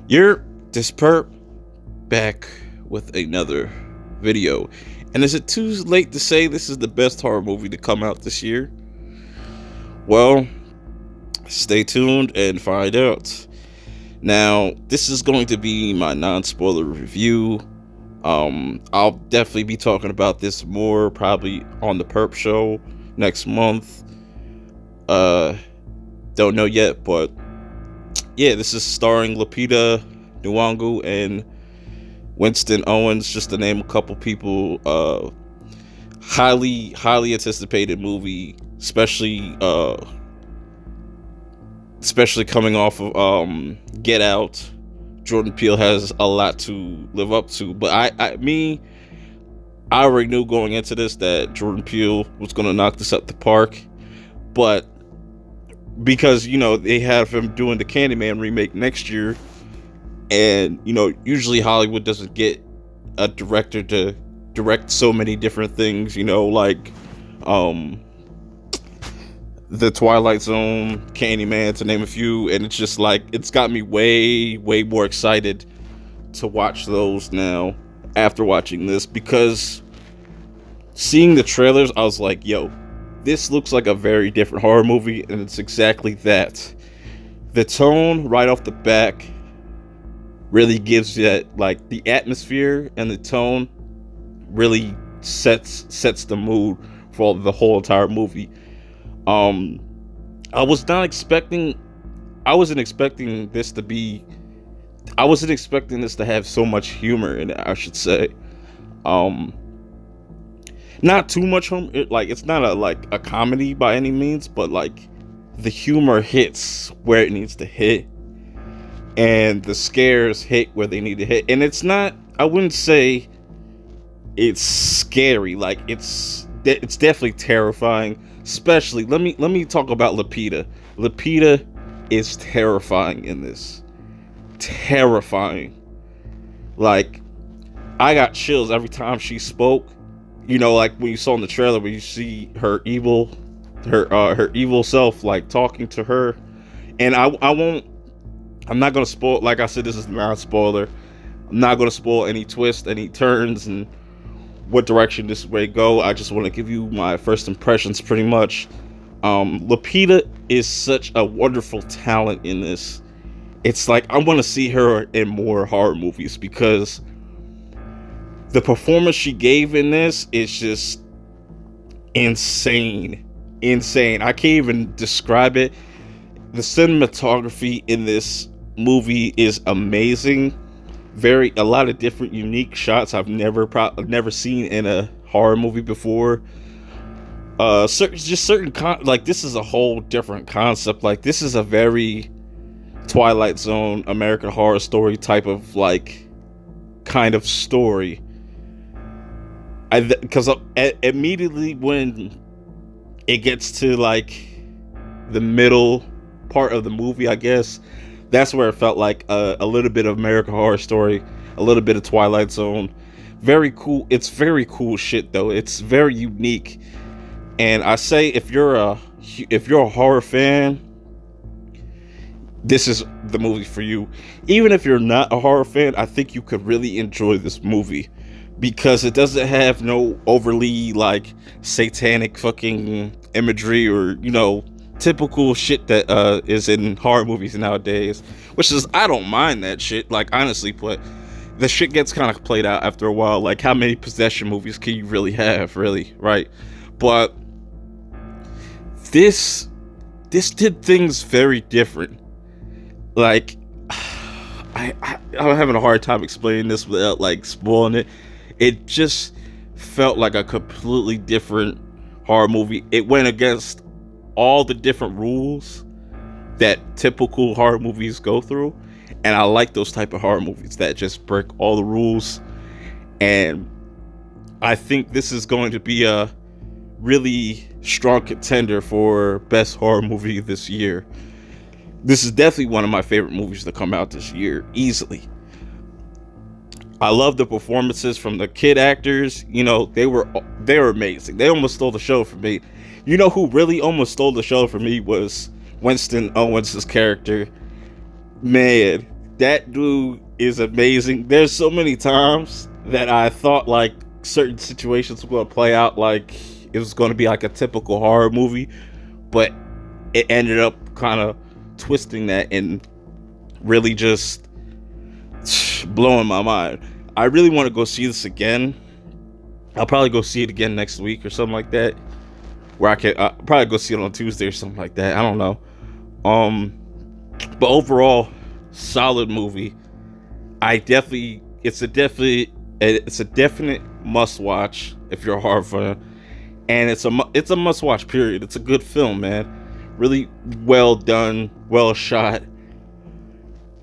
You're this perp back with another video. And is it too late to say this is the best horror movie to come out this year? Well, stay tuned and find out. Now, this is going to be my non-spoiler review. I'll definitely be talking about this more probably on the Perp Show next month. Don't know yet, but yeah, this is starring Lupita Nyong'o and Winston Owens, just to name a couple people. Highly anticipated movie, especially coming off of Get Out. Jordan Peele has a lot to live up to, but I already knew going into this that Jordan Peele was going to knock this out the park. But because they have him doing the Candyman remake next year, and usually Hollywood doesn't get a director to direct so many different things, like the Twilight Zone, Candyman, to name a few. And it's just like, it's got me way more excited to watch those now after watching this, because seeing the trailers, I was like, yo, this looks like a very different horror movie, and it's exactly that. The tone right off the back really gives that, like, the atmosphere and the tone really sets the mood for the whole entire movie. I wasn't expecting this to have so much humor in it, I should say. Not too much humor. It's not a comedy by any means, but like the humor hits where it needs to hit, and the scares hit where they need to hit. And it's not, I wouldn't say it's scary. Like, it's definitely terrifying. Especially, let me talk about Lupita. Lupita is terrifying in this. Terrifying. Like, I got chills every time she spoke. Like when you saw in the trailer, where you see her evil self, like, talking to her. And I'm not gonna spoil. Like I said, this is not a spoiler. I'm not gonna spoil any twists, any turns, and what direction this way go. I just want to give you my first impressions, pretty much. Lupita is such a wonderful talent in this. It's like, I want to see her in more horror movies, because the performance she gave in this is just insane. I can't even describe it. The cinematography in this movie is amazing. A lot of different unique shots I've never seen in a horror movie before. This is a whole different concept. Like, this is a very Twilight Zone, American Horror Story type of, like, kind of story. Because immediately when it gets to, like, the middle part of the movie, I guess, that's where it felt like a little bit of American Horror Story, a little bit of Twilight Zone. Very cool. It's very cool shit, though. It's very unique. And I say, if you're a horror fan, this is the movie for you. Even if you're not a horror fan, I think you could really enjoy this movie, because it doesn't have no overly, like, satanic fucking imagery or typical shit that is in horror movies nowadays, which is, I don't mind that shit, like, honestly, but the shit gets kind of played out after a while. Like, how many possession movies can you really have, really, right? But this did things very different. Like, I'm having a hard time explaining this without, like, spoiling it. It just felt like a completely different horror movie. It went against all the different rules that typical horror movies go through, and I like those type of horror movies that just break all the rules. And I think this is going to be a really strong contender for best horror movie this year. This is definitely one of my favorite movies to come out this year, easily. I love the performances from the kid actors. They were amazing. They almost stole the show for me. Who really almost stole the show for me was Winston Owens' character. Man, That dude is amazing. There's so many times that I thought like certain situations were going to play out like it was going to be like a typical horror movie, but it ended up kind of twisting that and really just blowing my mind. I really want to go see this again. I'll probably go see it again next week or something like that, where I can probably go see it on Tuesday or something like that. I don't know. But overall, solid movie. It's a definite must watch if you're a horror fan, and it's a must watch period. It's a good film, man. Really well done, well shot.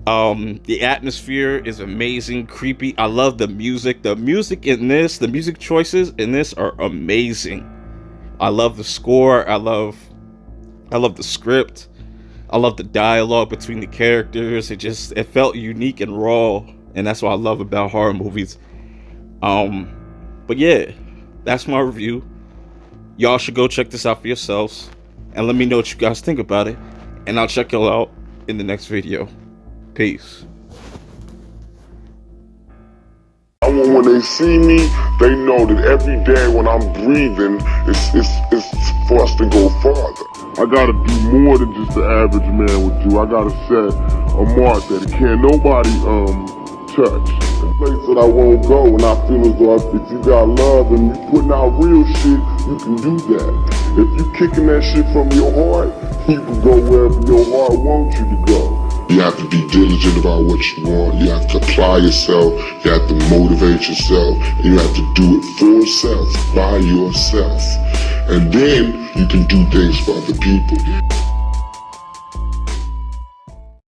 The atmosphere is amazing, creepy. I love the music. The music choices in this are amazing. I love the score. I love the script. I love the dialogue between the characters. It felt unique and raw, and that's what I love about horror movies. But yeah, that's my review. Y'all should go check this out for yourselves, and let me know what you guys think about it, and I'll check y'all out in the next video. Peace. I want when they see me, they know that every day when I'm breathing, it's for us to go farther. I gotta do more than just the average man would do. I gotta set a mark that can't nobody touch. A place that I won't go, and I feel as though if you got love and you putting out real shit, you can do that. If you kicking that shit from your heart, you can go wherever your heart wants you to go. You have to be diligent about what you want. You have to apply yourself. You have to motivate yourself. And you have to do it for yourself, by yourself. And then you can do things for other people.